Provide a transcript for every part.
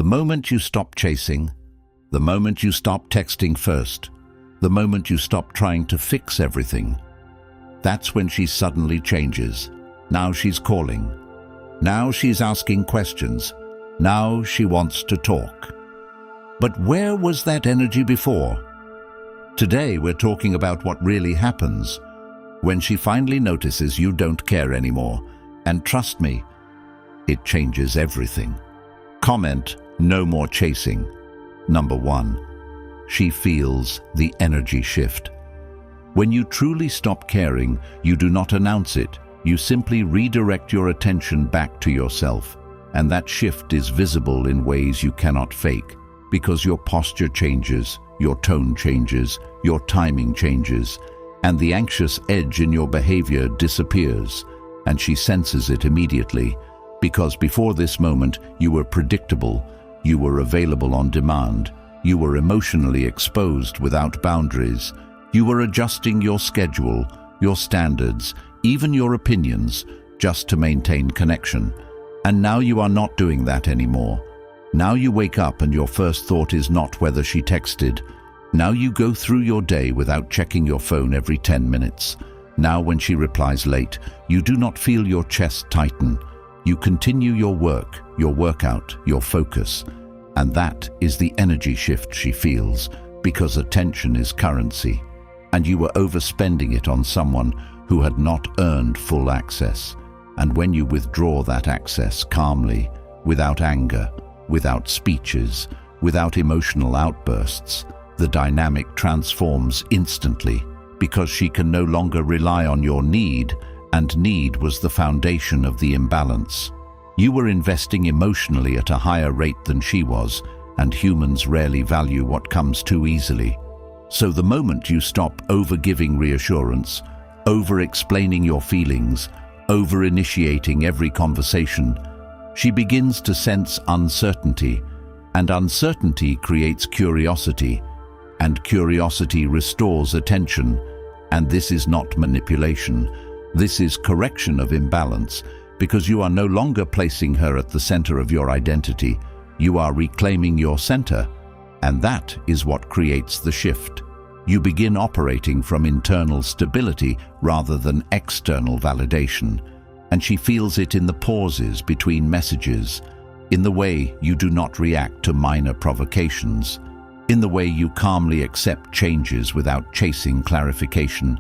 The moment you stop chasing, the moment you stop texting first, the moment you stop trying to fix everything, that's when she suddenly changes. Now she's calling. Now she's asking questions. Now she wants to talk. But where was that energy before? Today we're talking about what really happens when she finally notices you don't care anymore. And trust me, it changes everything. Comment, no more chasing. Number 1. She feels the energy shift. When you truly stop caring, you do not announce it. You simply redirect your attention back to yourself. And that shift is visible in ways you cannot fake, because your posture changes, your tone changes, your timing changes, and the anxious edge in your behavior disappears. And she senses it immediately, because before this moment you were predictable, you were available on demand, you were emotionally exposed without boundaries, you were adjusting your schedule, your standards, even your opinions, just to maintain connection. And now you are not doing that anymore. Now you wake up and your first thought is not whether she texted. Now you go through your day without checking your phone every 10 minutes. Now when she replies late, you do not feel your chest tighten. You continue your work, your workout, your focus. And that is the energy shift she feels, because attention is currency. And you were overspending it on someone who had not earned full access. And when you withdraw that access calmly, without anger, without speeches, without emotional outbursts, the dynamic transforms instantly, because she can no longer rely on your need, and need was the foundation of the imbalance. You were investing emotionally at a higher rate than she was, and humans rarely value what comes too easily. So the moment you stop over-giving reassurance, over-explaining your feelings, over-initiating every conversation, she begins to sense uncertainty, and uncertainty creates curiosity, and curiosity restores attention. And this is not manipulation. This is correction of imbalance, because you are no longer placing her at the center of your identity. You are reclaiming your center, and that is what creates the shift. You begin operating from internal stability rather than external validation, and she feels it in the pauses between messages, in the way you do not react to minor provocations, in the way you calmly accept changes without chasing clarification.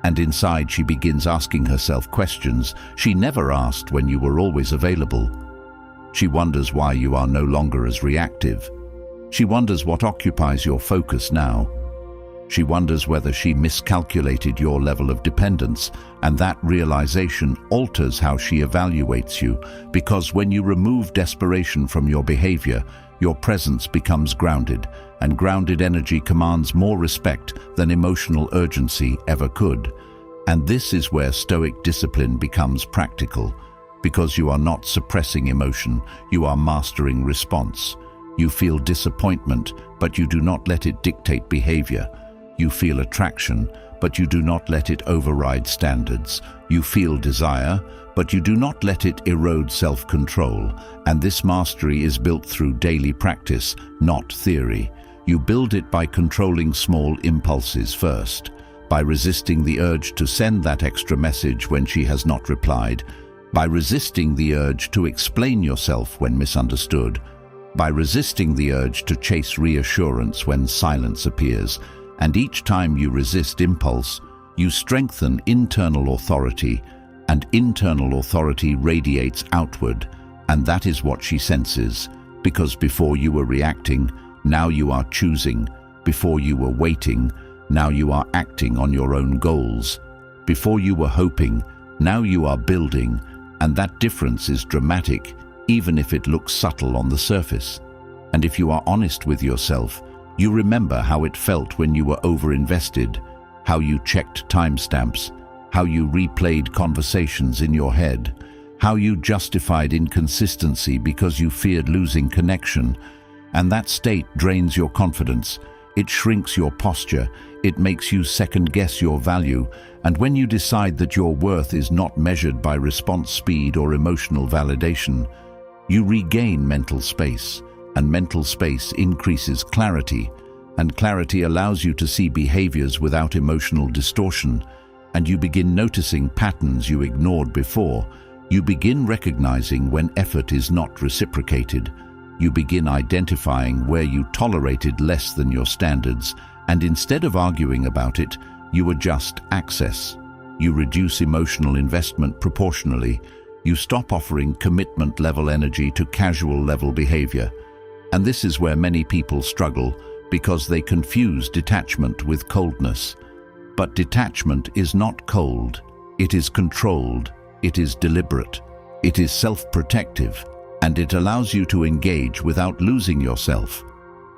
And inside she begins asking herself questions she never asked when you were always available. She wonders why you are no longer as reactive. She wonders what occupies your focus now. She wonders whether she miscalculated your level of dependence, and that realization alters how she evaluates you, because when you remove desperation from your behavior, your presence becomes grounded, and grounded energy commands more respect than emotional urgency ever could. And this is where Stoic discipline becomes practical, because you are not suppressing emotion, you are mastering response. You feel disappointment, but you do not let it dictate behavior. You feel attraction, but you do not let it override standards. You feel desire, but you do not let it erode self-control. And this mastery is built through daily practice, not theory. You build it by controlling small impulses first, by resisting the urge to send that extra message when she has not replied, by resisting the urge to explain yourself when misunderstood, by resisting the urge to chase reassurance when silence appears. And each time you resist impulse, you strengthen internal authority, and internal authority radiates outward. And that is what she senses, because before you were reacting, now you are choosing. Before you were waiting, now you are acting on your own goals. Before you were hoping, now you are building. And that difference is dramatic, even if it looks subtle on the surface. And if you are honest with yourself, you remember how it felt when you were overinvested, how you checked timestamps, how you replayed conversations in your head, how you justified inconsistency because you feared losing connection. And that state drains your confidence. It shrinks your posture. It makes you second-guess your value. And when you decide that your worth is not measured by response speed or emotional validation, you regain mental space. and mental space increases clarity, and clarity allows you to see behaviors without emotional distortion, and you begin noticing patterns you ignored before. You begin recognizing when effort is not reciprocated. You begin identifying where you tolerated less than your standards, and instead of arguing about it, you adjust access. You reduce emotional investment proportionally. You stop offering commitment-level energy to casual-level behavior. And this is where many people struggle, because they confuse detachment with coldness. But detachment is not cold. It is controlled. It is deliberate. It is self-protective, and it allows you to engage without losing yourself.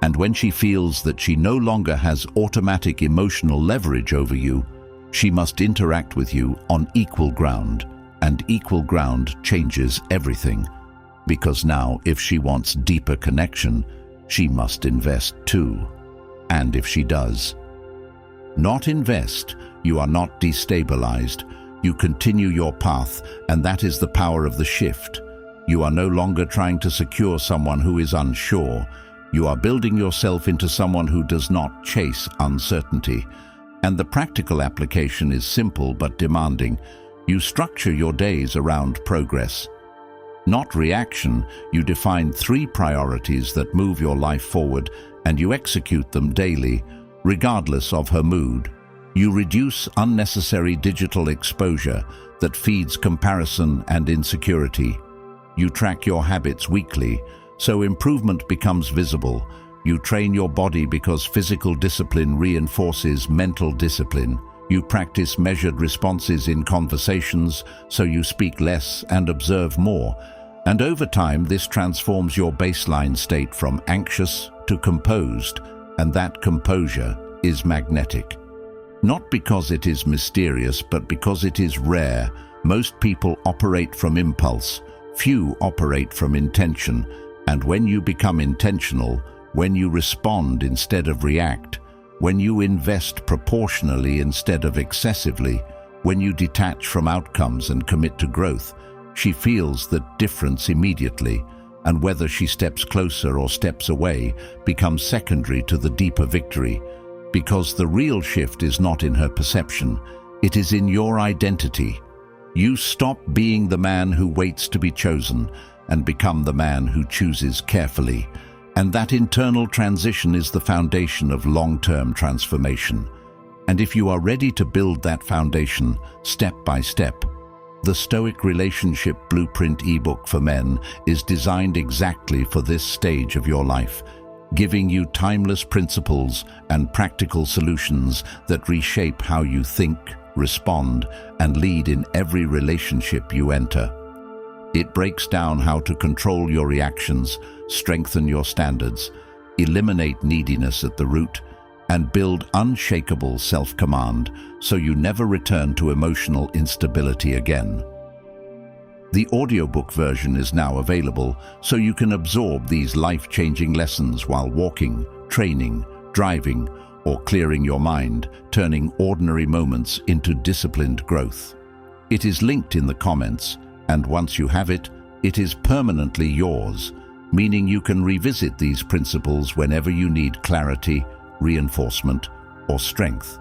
And when she feels that she no longer has automatic emotional leverage over you, she must interact with you on equal ground, and equal ground changes everything. Because now, if she wants deeper connection, she must invest too. And if she does not invest, you are not destabilized. You continue your path, and that is the power of the shift. You are no longer trying to secure someone who is unsure. You are building yourself into someone who does not chase uncertainty. And the practical application is simple but demanding. You structure your days around progress, not reaction. You define 3 priorities that move your life forward, and you execute them daily, regardless of her mood. You reduce unnecessary digital exposure that feeds comparison and insecurity. You track your habits weekly, so improvement becomes visible. You train your body because physical discipline reinforces mental discipline. You practice measured responses in conversations, so you speak less and observe more. And over time, this transforms your baseline state from anxious to composed, and that composure is magnetic. Not because it is mysterious, but because it is rare. Most people operate from impulse. Few operate from intention. And when you become intentional, when you respond instead of react, when you invest proportionally instead of excessively, when you detach from outcomes and commit to growth, she feels the difference immediately, and whether she steps closer or steps away becomes secondary to the deeper victory, because the real shift is not in her perception, it is in your identity. You stop being the man who waits to be chosen and become the man who chooses carefully. And that internal transition is the foundation of long-term transformation. And if you are ready to build that foundation step by step, the Stoic Relationship Blueprint ebook for men is designed exactly for this stage of your life, giving you timeless principles and practical solutions that reshape how you think, respond, and lead in every relationship you enter. It breaks down how to control your reactions, strengthen your standards, eliminate neediness at the root, and build unshakable self-command so you never return to emotional instability again. The audiobook version is now available, so you can absorb these life-changing lessons while walking, training, driving, or clearing your mind, turning ordinary moments into disciplined growth. It is linked in the comments, and once you have it, it is permanently yours, meaning you can revisit these principles whenever you need clarity, reinforcement, or strength.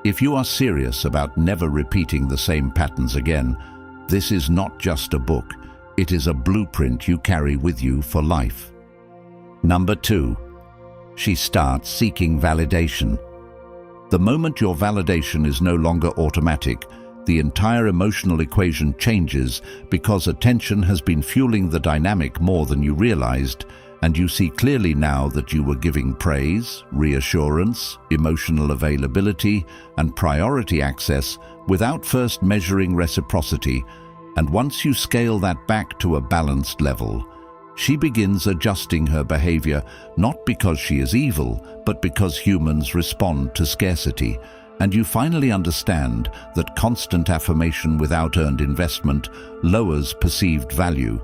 If you are serious about never repeating the same patterns again, this is not just a book, it is a blueprint you carry with you for life. Number 2. She starts seeking validation. The moment your validation is no longer automatic, the entire emotional equation changes because attention has been fueling the dynamic more than you realized, and you see clearly now that you were giving praise, reassurance, emotional availability, and priority access without first measuring reciprocity. And once you scale that back to a balanced level, she begins adjusting her behavior, not because she is evil, but because humans respond to scarcity. And you finally understand that constant affirmation without earned investment lowers perceived value.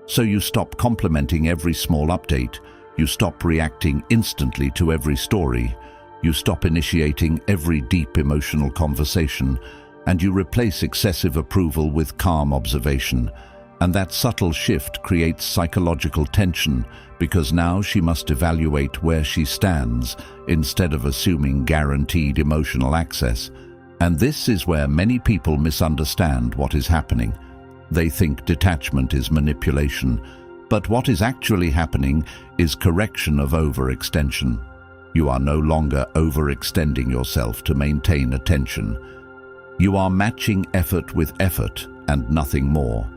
So you stop complimenting every small update, you stop reacting instantly to every story, you stop initiating every deep emotional conversation, and you replace excessive approval with calm observation. And that subtle shift creates psychological tension because now she must evaluate where she stands instead of assuming guaranteed emotional access. And this is where many people misunderstand what is happening. They think detachment is manipulation, but what is actually happening is correction of overextension. You are no longer overextending yourself to maintain attention. You are matching effort with effort and nothing more.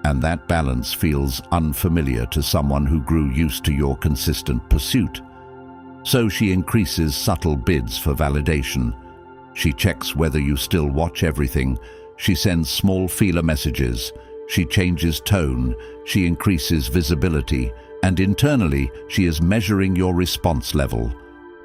And that balance feels unfamiliar to someone who grew used to your consistent pursuit. So she increases subtle bids for validation. She checks whether you still watch everything. She sends small feeler messages. She changes tone. She increases visibility. And internally, she is measuring your response level.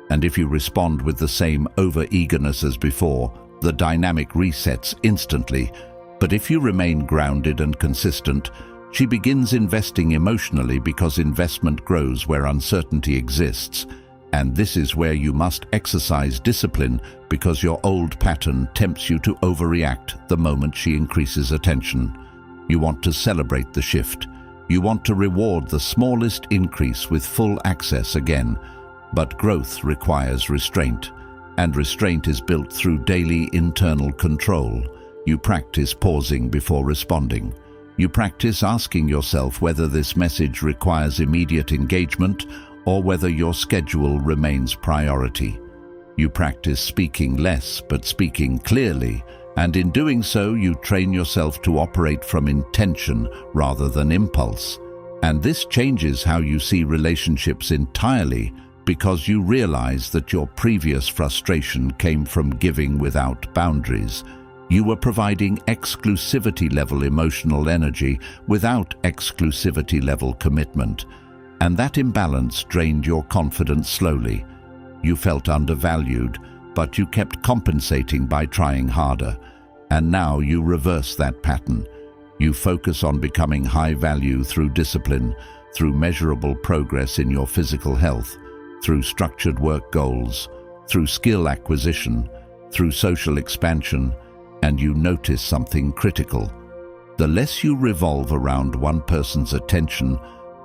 And if you respond with the same over-eagerness as before, the dynamic resets instantly. But if you remain grounded and consistent, she begins investing emotionally because investment grows where uncertainty exists. And this is where you must exercise discipline because your old pattern tempts you to overreact the moment she increases attention. You want to celebrate the shift. You want to reward the smallest increase with full access again. But growth requires restraint, and restraint is built through daily internal control. You practice pausing before responding. You practice asking yourself whether this message requires immediate engagement or whether your schedule remains priority. You practice speaking less but speaking clearly, and in doing so you train yourself to operate from intention rather than impulse. And this changes how you see relationships entirely because you realize that your previous frustration came from giving without boundaries. You were providing exclusivity-level emotional energy without exclusivity-level commitment, and that imbalance drained your confidence slowly. You felt undervalued, but you kept compensating by trying harder. And now you reverse that pattern. You focus on becoming high value through discipline, through measurable progress in your physical health, through structured work goals, through skill acquisition, through social expansion, and you notice something critical. The less you revolve around one person's attention,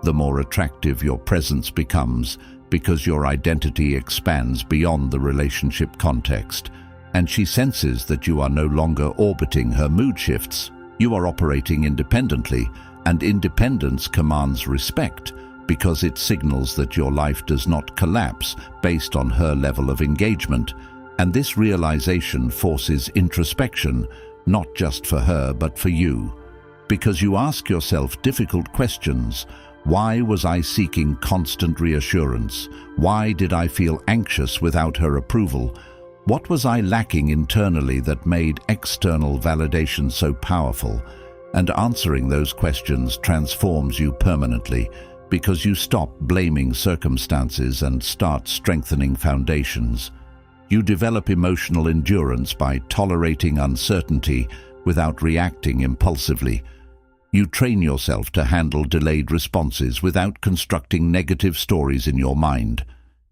the more attractive your presence becomes because your identity expands beyond the relationship context, and she senses that you are no longer orbiting her mood shifts. You are operating independently, and independence commands respect because it signals that your life does not collapse based on her level of engagement. And this realization forces introspection, not just for her but for you. Because you ask yourself difficult questions. Why was I seeking constant reassurance? Why did I feel anxious without her approval? What was I lacking internally that made external validation so powerful? And answering those questions transforms you permanently because you stop blaming circumstances and start strengthening foundations. You develop emotional endurance by tolerating uncertainty without reacting impulsively. You train yourself to handle delayed responses without constructing negative stories in your mind.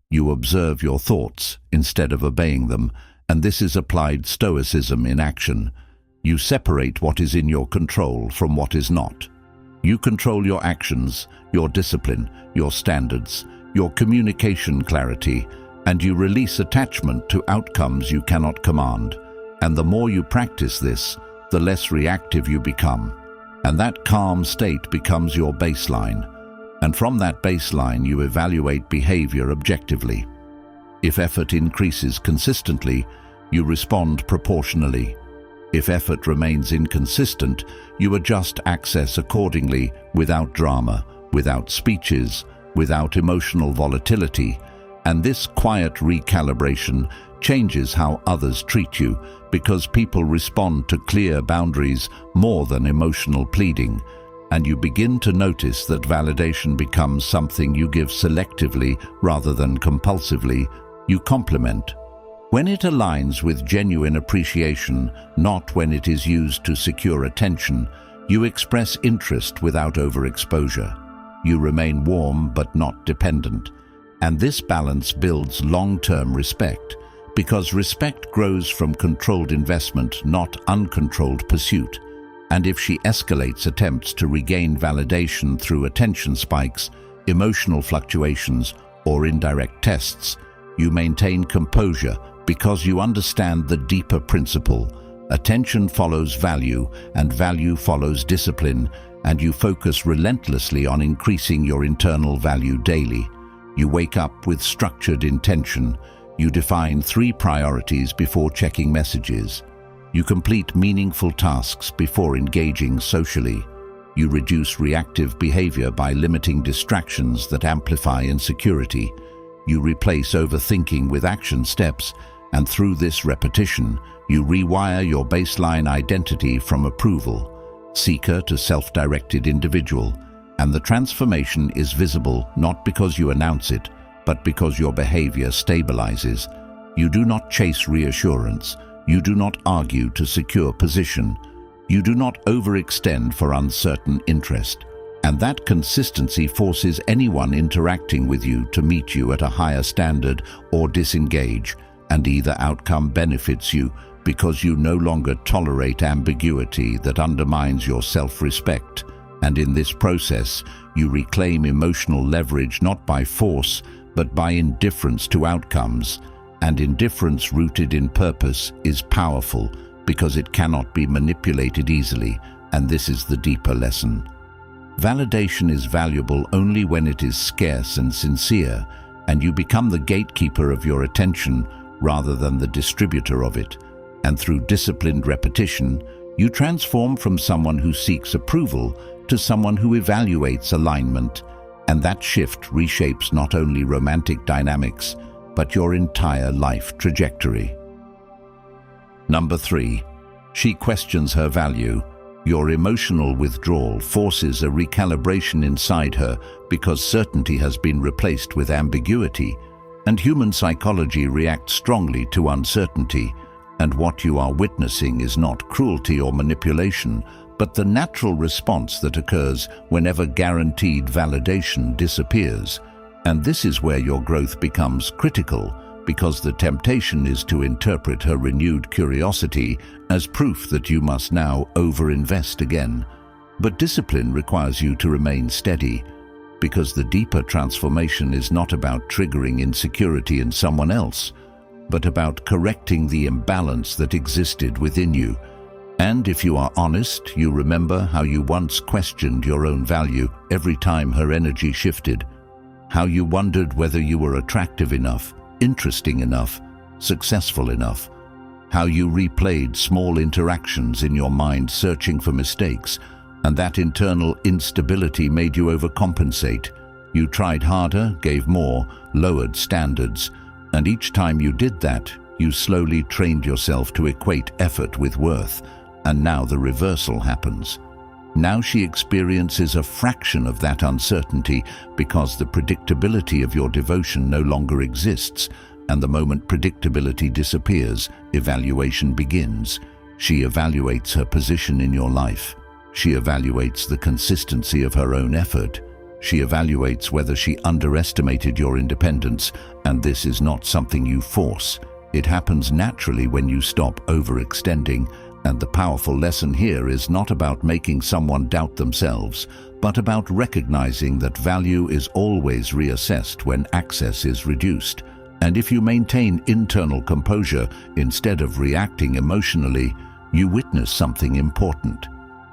You observe your thoughts instead of obeying them, and this is applied Stoicism in action. You separate what is in your control from what is not. You control your actions, your discipline, your standards, your communication clarity, and you release attachment to outcomes you cannot command. And the more you practice this, the less reactive you become. And that calm state becomes your baseline. And from that baseline, you evaluate behavior objectively. If effort increases consistently, you respond proportionally. If effort remains inconsistent, you adjust access accordingly without drama, without speeches, without emotional volatility. And this quiet recalibration changes how others treat you because people respond to clear boundaries more than emotional pleading. And you begin to notice that validation becomes something you give selectively rather than compulsively. You compliment when it aligns with genuine appreciation, not when it is used to secure attention. You express interest without overexposure. You remain warm but not dependent. And this balance builds long-term respect, because respect grows from controlled investment, not uncontrolled pursuit. And if she escalates attempts to regain validation through attention spikes, emotional fluctuations, or indirect tests, you maintain composure because you understand the deeper principle. Attention follows value, and value follows discipline, and you focus relentlessly on increasing your internal value daily. You wake up with structured intention. You define 3 priorities before checking messages. You complete meaningful tasks before engaging socially. You reduce reactive behavior by limiting distractions that amplify insecurity. You replace overthinking with action steps, and through this repetition, you rewire your baseline identity from approval seeker to self-directed individual. And the transformation is visible not because you announce it, but because your behavior stabilizes. You do not chase reassurance. You do not argue to secure position. You do not overextend for uncertain interest. And that consistency forces anyone interacting with you to meet you at a higher standard or disengage, and either outcome benefits you because you no longer tolerate ambiguity that undermines your self-respect. And in this process, you reclaim emotional leverage not by force, but by indifference to outcomes. And indifference rooted in purpose is powerful because it cannot be manipulated easily, and this is the deeper lesson. Validation is valuable only when it is scarce and sincere, and you become the gatekeeper of your attention rather than the distributor of it. And through disciplined repetition, you transform from someone who seeks approval to someone who evaluates alignment, and that shift reshapes not only romantic dynamics, but your entire life trajectory. Number 3. She questions her value. Your emotional withdrawal forces a recalibration inside her because certainty has been replaced with ambiguity, and human psychology reacts strongly to uncertainty. And what you are witnessing is not cruelty or manipulation, but the natural response that occurs whenever guaranteed validation disappears. And this is where your growth becomes critical, because the temptation is to interpret her renewed curiosity as proof that you must now overinvest again. But discipline requires you to remain steady, because the deeper transformation is not about triggering insecurity in someone else, but about correcting the imbalance that existed within you. And if you are honest, you remember how you once questioned your own value every time her energy shifted, how you wondered whether you were attractive enough, interesting enough, successful enough, how you replayed small interactions in your mind searching for mistakes, and that internal instability made you overcompensate. You tried harder, gave more, lowered standards, and each time you did that, you slowly trained yourself to equate effort with worth. And now the reversal happens. Now she experiences a fraction of that uncertainty because the predictability of your devotion no longer exists, and the moment predictability disappears, evaluation begins. She evaluates her position in your life. She evaluates the consistency of her own effort. She evaluates whether she underestimated your independence, and this is not something you force. It happens naturally when you stop overextending, and the powerful lesson here is not about making someone doubt themselves, but about recognizing that value is always reassessed when access is reduced. And if you maintain internal composure instead of reacting emotionally, you witness something important.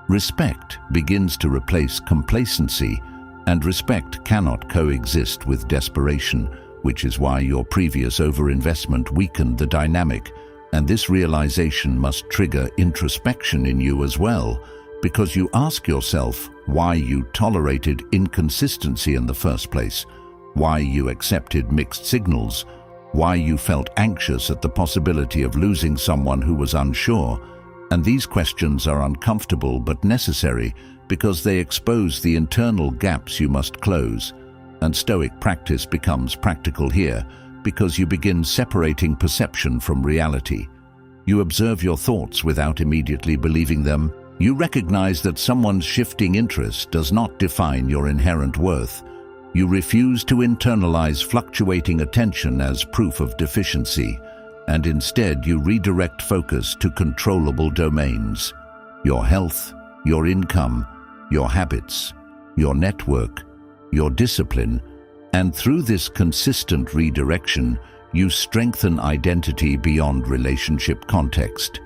Respect begins to replace complacency, and respect cannot coexist with desperation, which is why your previous overinvestment weakened the dynamic. And this realization must trigger introspection in you as well, because you ask yourself why you tolerated inconsistency in the first place, why you accepted mixed signals, why you felt anxious at the possibility of losing someone who was unsure. And these questions are uncomfortable but necessary because they expose the internal gaps you must close. And Stoic practice becomes practical here because you begin separating perception from reality. You observe your thoughts without immediately believing them. You recognize that someone's shifting interest does not define your inherent worth. You refuse to internalize fluctuating attention as proof of deficiency, and instead you redirect focus to controllable domains: your health, your income, your habits, your network, your discipline, and through this consistent redirection, you strengthen identity beyond relationship context.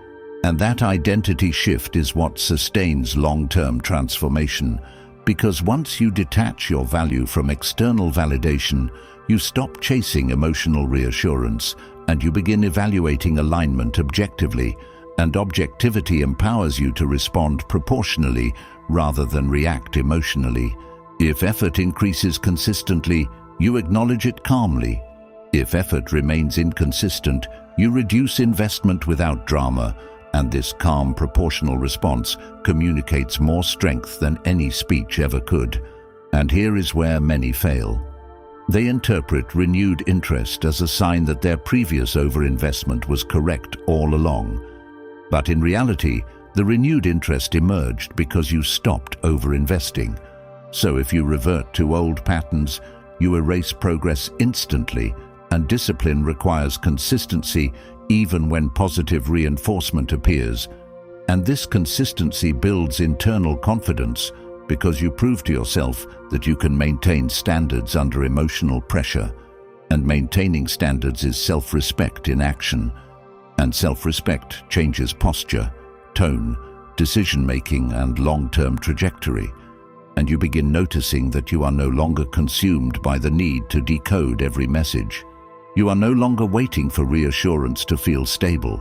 And that identity shift is what sustains long-term transformation, because once you detach your value from external validation, you stop chasing emotional reassurance and you begin evaluating alignment objectively, and objectivity empowers you to respond proportionally rather than react emotionally. If effort increases consistently, you acknowledge it calmly. If effort remains inconsistent, you reduce investment without drama, and this calm, proportional response communicates more strength than any speech ever could. And here is where many fail. They interpret renewed interest as a sign that their previous overinvestment was correct all along. But in reality, the renewed interest emerged because you stopped overinvesting. So if you revert to old patterns, you erase progress instantly, and discipline requires consistency even when positive reinforcement appears. And this consistency builds internal confidence because you prove to yourself that you can maintain standards under emotional pressure. And maintaining standards is self-respect in action. And self-respect changes posture, tone, decision-making, and long-term trajectory. And you begin noticing that you are no longer consumed by the need to decode every message. You are no longer waiting for reassurance to feel stable.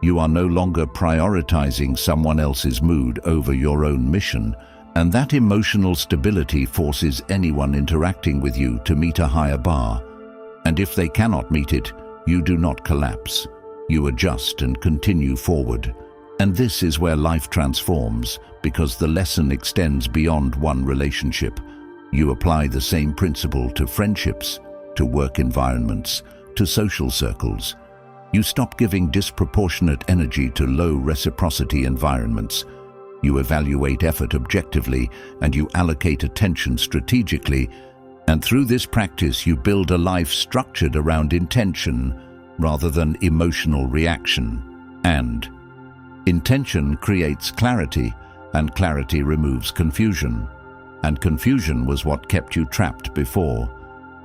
You are no longer prioritizing someone else's mood over your own mission, and that emotional stability forces anyone interacting with you to meet a higher bar. And if they cannot meet it, you do not collapse. You adjust and continue forward. And this is where life transforms, because the lesson extends beyond one relationship. You apply the same principle to friendships, to work environments, to social circles. You stop giving disproportionate energy to low reciprocity environments. You evaluate effort objectively and you allocate attention strategically. And through this practice, you build a life structured around intention rather than emotional reaction. And intention creates clarity, and clarity removes confusion. And confusion was what kept you trapped before,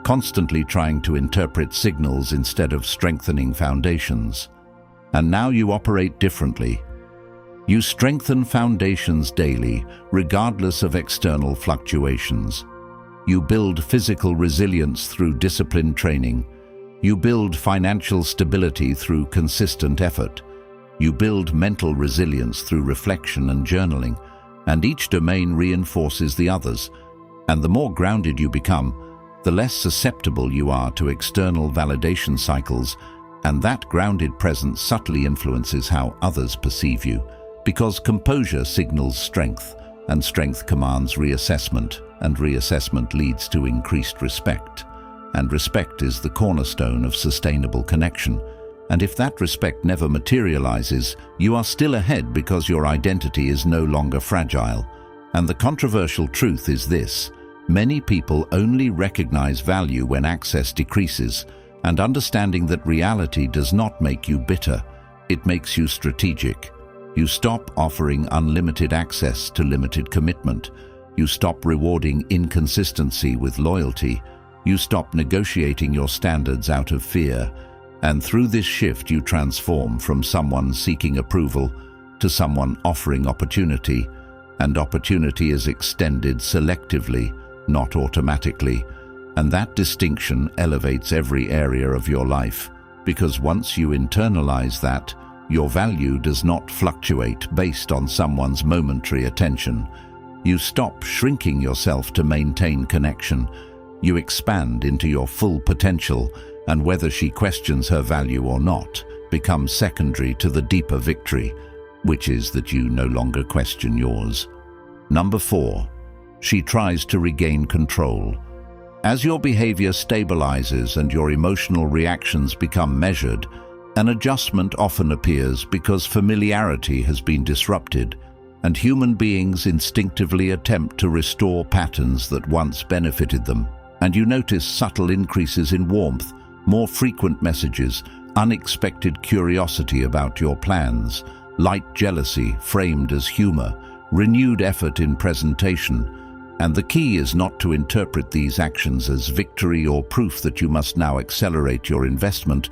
constantly trying to interpret signals instead of strengthening foundations. And now you operate differently. You strengthen foundations daily, regardless of external fluctuations. You build physical resilience through disciplined training. You build financial stability through consistent effort. You build mental resilience through reflection and journaling, and each domain reinforces the others. And the more grounded you become, the less susceptible you are to external validation cycles, and that grounded presence subtly influences how others perceive you, because composure signals strength, and strength commands reassessment, and reassessment leads to increased respect. And respect is the cornerstone of sustainable connection. And if that respect never materializes, you are still ahead because your identity is no longer fragile. And the controversial truth is this: many people only recognize value when access decreases, and understanding that reality does not make you bitter, it makes you strategic. You stop offering unlimited access to limited commitment. You stop rewarding inconsistency with loyalty. You stop negotiating your standards out of fear. And through this shift, you transform from someone seeking approval to someone offering opportunity. And opportunity is extended selectively, not automatically. And that distinction elevates every area of your life, because once you internalize that, your value does not fluctuate based on someone's momentary attention. You stop shrinking yourself to maintain connection. You expand into your full potential, and whether she questions her value or not becomes secondary to the deeper victory, which is that you no longer question yours. Number 4, she tries to regain control. As your behavior stabilizes and your emotional reactions become measured, an adjustment often appears because familiarity has been disrupted, and human beings instinctively attempt to restore patterns that once benefited them. And you notice subtle increases in warmth, more frequent messages, unexpected curiosity about your plans, light jealousy framed as humor, renewed effort in presentation, and the key is not to interpret these actions as victory or proof that you must now accelerate your investment,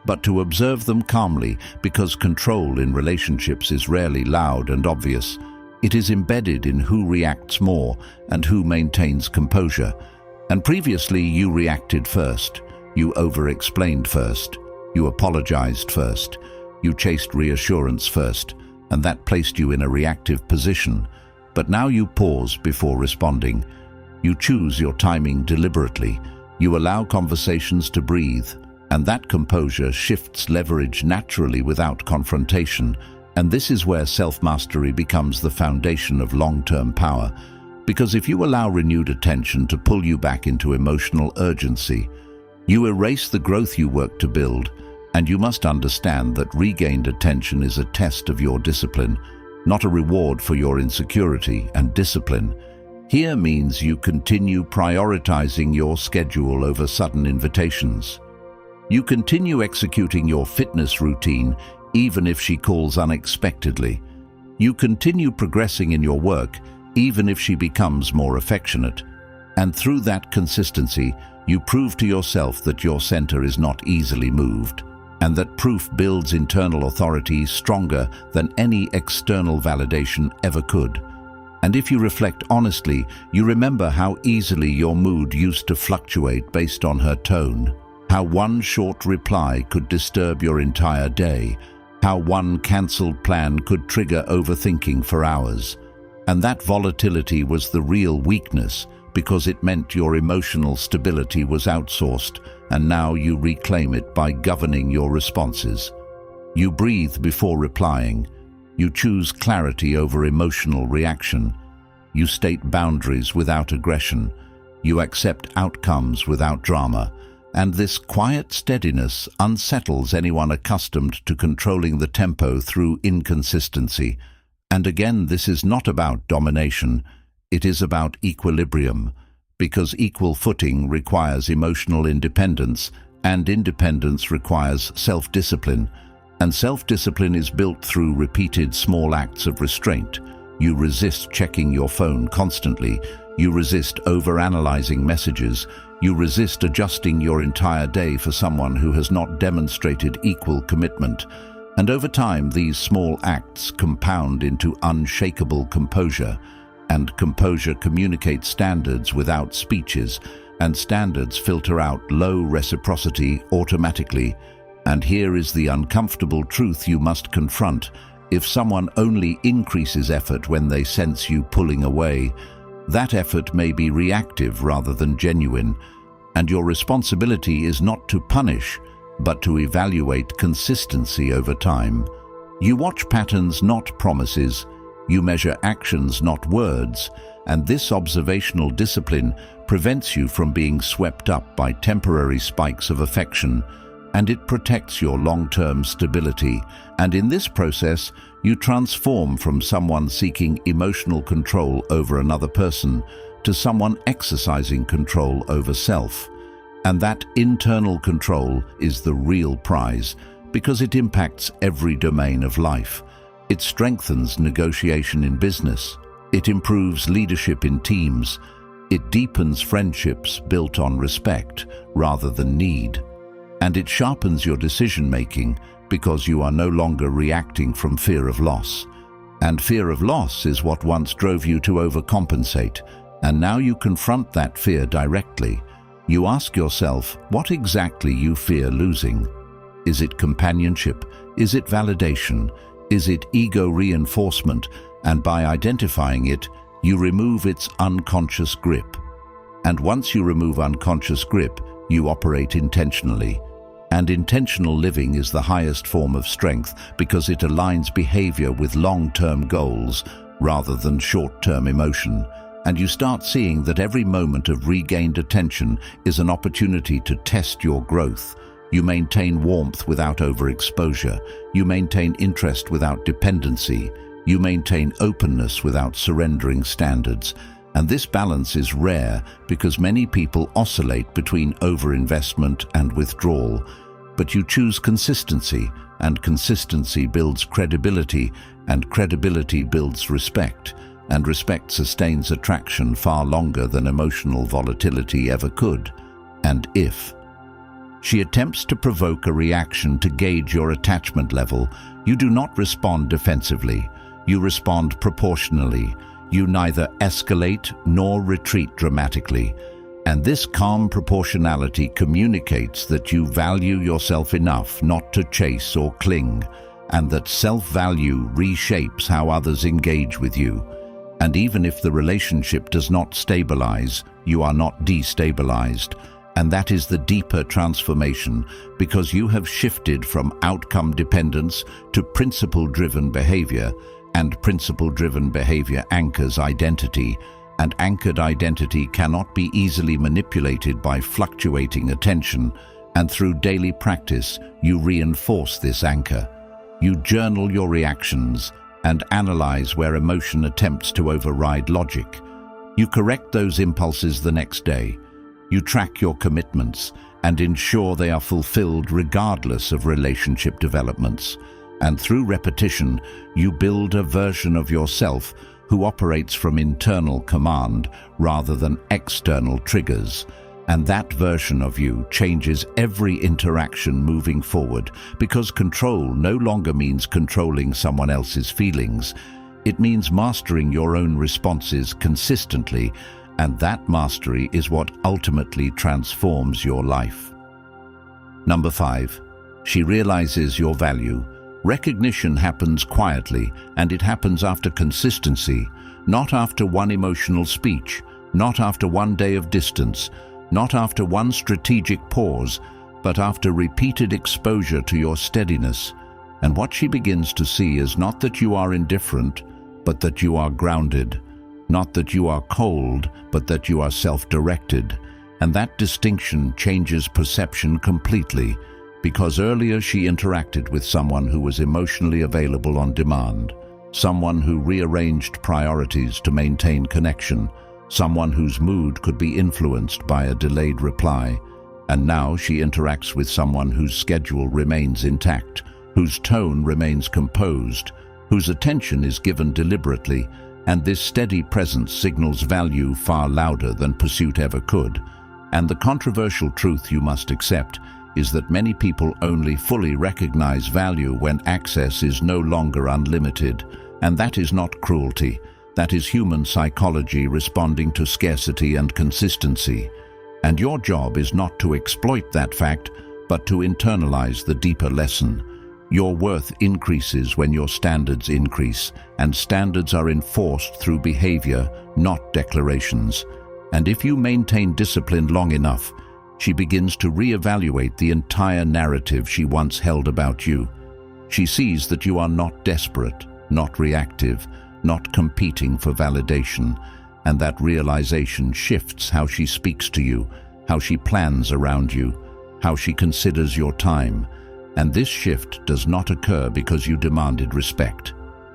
but to observe them calmly, because control in relationships is rarely loud and obvious. It is embedded in who reacts more and who maintains composure. And previously you reacted first, you over-explained first, you apologized first, you chased reassurance first, and that placed you in a reactive position. But now you pause before responding. You choose your timing deliberately. You allow conversations to breathe, and that composure shifts leverage naturally without confrontation. And this is where self-mastery becomes the foundation of long-term power. Because if you allow renewed attention to pull you back into emotional urgency, you erase the growth you work to build, and you must understand that regained attention is a test of your discipline, not a reward for your insecurity. And discipline here means you continue prioritizing your schedule over sudden invitations. You continue executing your fitness routine even if she calls unexpectedly. You continue progressing in your work even if she becomes more affectionate. And through that consistency, you prove to yourself that your center is not easily moved, and that proof builds internal authority stronger than any external validation ever could. And if you reflect honestly, you remember how easily your mood used to fluctuate based on her tone, how one short reply could disturb your entire day, how one cancelled plan could trigger overthinking for hours. And that volatility was the real weakness, because it meant your emotional stability was outsourced, and now you reclaim it by governing your responses. You breathe before replying. You choose clarity over emotional reaction. You state boundaries without aggression. You accept outcomes without drama. And this quiet steadiness unsettles anyone accustomed to controlling the tempo through inconsistency. And again, this is not about domination. It is about equilibrium, because equal footing requires emotional independence, and independence requires self-discipline. And self-discipline is built through repeated small acts of restraint. You resist checking your phone constantly. You resist overanalyzing messages. You resist adjusting your entire day for someone who has not demonstrated equal commitment. And over time, these small acts compound into unshakable composure. And composure communicates standards without speeches, and standards filter out low reciprocity automatically. And here is the uncomfortable truth you must confront. If someone only increases effort when they sense you pulling away, that effort may be reactive rather than genuine. And your responsibility is not to punish, but to evaluate consistency over time. You watch patterns, not promises. You measure actions, not words, and this observational discipline prevents you from being swept up by temporary spikes of affection, and it protects your long-term stability. And in this process, you transform from someone seeking emotional control over another person to someone exercising control over self. And that internal control is the real prize, because it impacts every domain of life. It strengthens negotiation in business. It improves leadership in teams. It deepens friendships built on respect rather than need. And it sharpens your decision-making, because you are no longer reacting from fear of loss. And fear of loss is what once drove you to overcompensate, and now you confront that fear directly. You ask yourself what exactly you fear losing. Is it companionship? Is it validation? Is it ego reinforcement? And by identifying it, you remove its unconscious grip. And once you remove unconscious grip, you operate intentionally. And intentional living is the highest form of strength, because it aligns behavior with long-term goals rather than short-term emotion. And you start seeing that every moment of regained attention is an opportunity to test your growth. You maintain warmth without overexposure. You maintain interest without dependency. You maintain openness without surrendering standards. And this balance is rare, because many people oscillate between overinvestment and withdrawal. but you choose consistency, and consistency builds credibility, and credibility builds respect, and respect sustains attraction far longer than emotional volatility ever could. And if she attempts to provoke a reaction to gauge your attachment level, you do not respond defensively. You respond proportionally. You neither escalate nor retreat dramatically. And this calm proportionality communicates that you value yourself enough not to chase or cling, and that self-value reshapes how others engage with you. And even if the relationship does not stabilize, you are not destabilized. And that is the deeper transformation, because you have shifted from outcome dependence to principle-driven behavior, and principle-driven behavior anchors identity, and anchored identity cannot be easily manipulated by fluctuating attention, and through daily practice, you reinforce this anchor. You journal your reactions and analyze where emotion attempts to override logic. You correct those impulses the next day. You track your commitments and ensure they are fulfilled regardless of relationship developments. And through repetition, you build a version of yourself who operates from internal command rather than external triggers. And that version of you changes every interaction moving forward, because control no longer means controlling someone else's feelings. It means mastering your own responses consistently, and that mastery is what ultimately transforms your life. Number 5, she realizes your value. Recognition happens quietly, and it happens after consistency, not after one emotional speech, not after one day of distance, not after one strategic pause, but after repeated exposure to your steadiness. And what she begins to see is not that you are indifferent, but that you are grounded, not that you are cold, but that you are self-directed. And that distinction changes perception completely, because earlier she interacted with someone who was emotionally available on demand, someone who rearranged priorities to maintain connection, someone whose mood could be influenced by a delayed reply. And now she interacts with someone whose schedule remains intact, whose tone remains composed, whose attention is given deliberately, and this steady presence signals value far louder than pursuit ever could. And the controversial truth you must accept is that many people only fully recognize value when access is no longer unlimited. And that is not cruelty. That is human psychology responding to scarcity and consistency. And your job is not to exploit that fact, but to internalize the deeper lesson. Your worth increases when your standards increase, and standards are enforced through behavior, not declarations. And if you maintain discipline long enough, she begins to reevaluate the entire narrative she once held about you. She sees that you are not desperate, not reactive, not competing for validation, and that realization shifts how she speaks to you, how she plans around you, how she considers your time. And this shift does not occur because you demanded respect.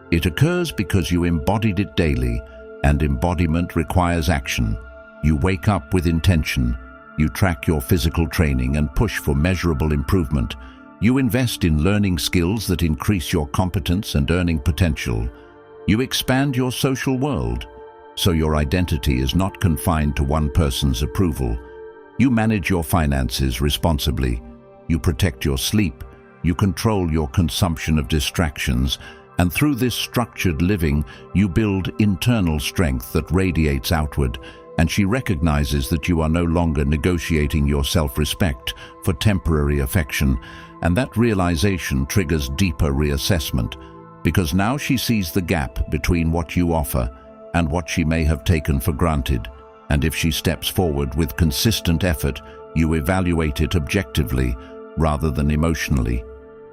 It occurs because you embodied it daily, and embodiment requires action. You wake up with intention. You track your physical training and push for measurable improvement. You invest in learning skills that increase your competence and earning potential. You expand your social world, so your identity is not confined to one person's approval. You manage your finances responsibly. You protect your sleep. You control your consumption of distractions. And through this structured living, you build internal strength that radiates outward. And she recognizes that you are no longer negotiating your self-respect for temporary affection. And that realization triggers deeper reassessment, because now she sees the gap between what you offer and what she may have taken for granted. And if she steps forward with consistent effort, you evaluate it objectively rather than emotionally.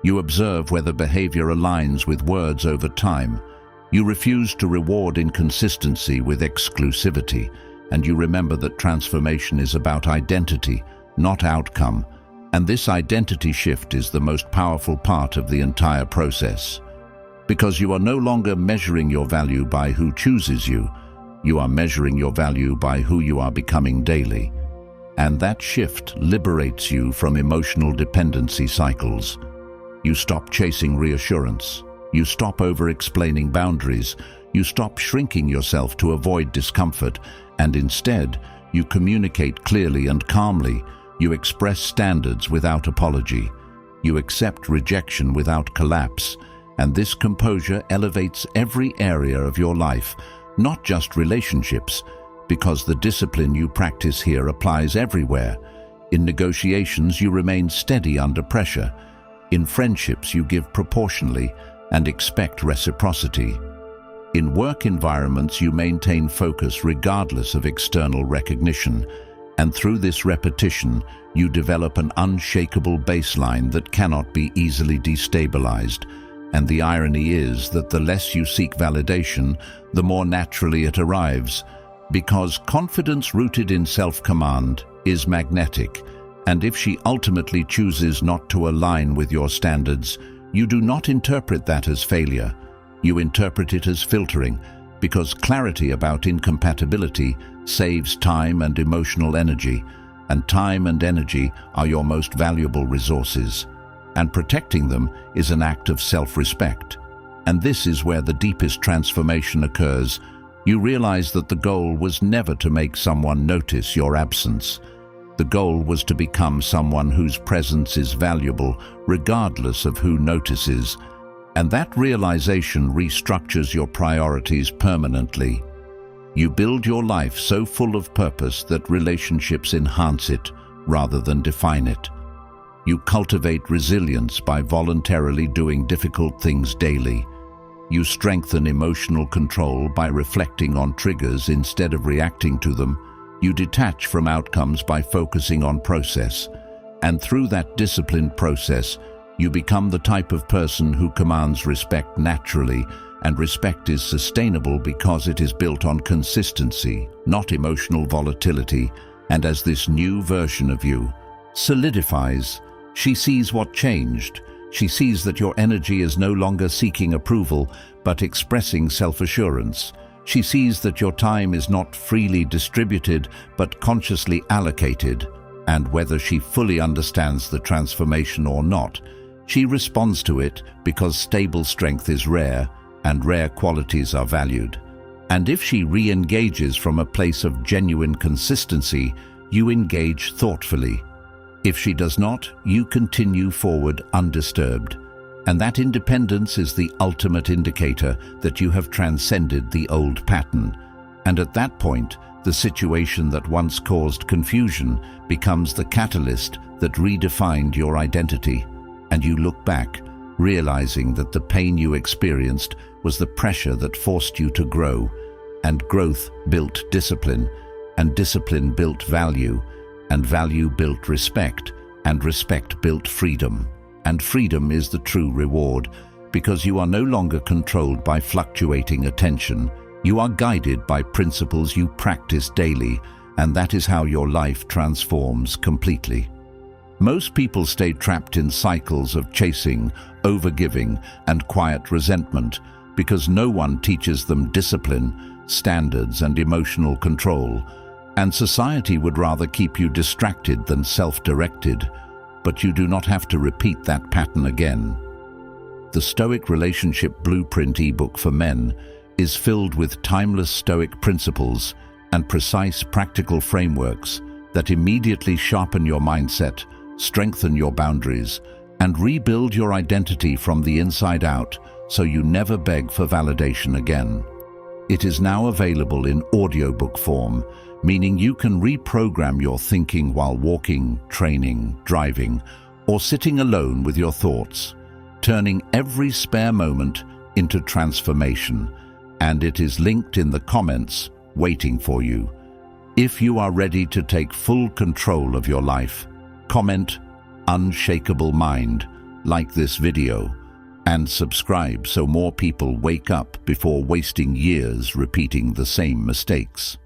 You observe whether behavior aligns with words over time. You refuse to reward inconsistency with exclusivity. And you remember that transformation is about identity, not outcome. And this identity shift is the most powerful part of the entire process. Because you are no longer measuring your value by who chooses you. You are measuring your value by who you are becoming daily. And that shift liberates you from emotional dependency cycles. You stop chasing reassurance. You stop over-explaining boundaries. You stop shrinking yourself to avoid discomfort, and instead, you communicate clearly and calmly. You express standards without apology. You accept rejection without collapse, and this composure elevates every area of your life, not just relationships, because the discipline you practice here applies everywhere. In negotiations, you remain steady under pressure. In friendships, you give proportionally and expect reciprocity. In work environments, you maintain focus regardless of external recognition, and through this repetition, you develop an unshakable baseline that cannot be easily destabilized. And the irony is that the less you seek validation, the more naturally it arrives, because confidence rooted in self-command is magnetic, and if she ultimately chooses not to align with your standards, you do not interpret that as failure. You interpret it as filtering, because clarity about incompatibility saves time and emotional energy, and time and energy are your most valuable resources. And protecting them is an act of self-respect. And this is where the deepest transformation occurs. You realize that the goal was never to make someone notice your absence. The goal was to become someone whose presence is valuable, regardless of who notices. And that realization restructures your priorities permanently. You build your life so full of purpose that relationships enhance it rather than define it. You cultivate resilience by voluntarily doing difficult things daily. You strengthen emotional control by reflecting on triggers instead of reacting to them. You detach from outcomes by focusing on process. And through that disciplined process, you become the type of person who commands respect naturally, and respect is sustainable because it is built on consistency, not emotional volatility. And as this new version of you solidifies, she sees what changed. She sees that your energy is no longer seeking approval, but expressing self-assurance. She sees that your time is not freely distributed, but consciously allocated. And whether she fully understands the transformation or not, she responds to it because stable strength is rare, and rare qualities are valued. And if she re-engages from a place of genuine consistency, you engage thoughtfully. If she does not, you continue forward undisturbed. And that independence is the ultimate indicator that you have transcended the old pattern. And at that point, the situation that once caused confusion becomes the catalyst that redefined your identity. And you look back, realizing that the pain you experienced was the pressure that forced you to grow. And growth built discipline, and discipline built value, and value built respect, and respect built freedom. And freedom is the true reward, because you are no longer controlled by fluctuating attention. You are guided by principles you practice daily, and that is how your life transforms completely. Most people stay trapped in cycles of chasing, overgiving, and quiet resentment because no one teaches them discipline, standards, and emotional control. And society would rather keep you distracted than self-directed, but you do not have to repeat that pattern again. The Stoic Relationship Blueprint ebook for men is filled with timeless Stoic principles and precise practical frameworks that immediately sharpen your mindset, strengthen your boundaries, and rebuild your identity from the inside out so you never beg for validation again. It is now available in audiobook form, meaning you can reprogram your thinking while walking, training, driving, or sitting alone with your thoughts, turning every spare moment into transformation. And it is linked in the comments, waiting for you. If you are ready to take full control of your life, comment "Unshakable Mind," like this video, and subscribe so more people wake up before wasting years repeating the same mistakes.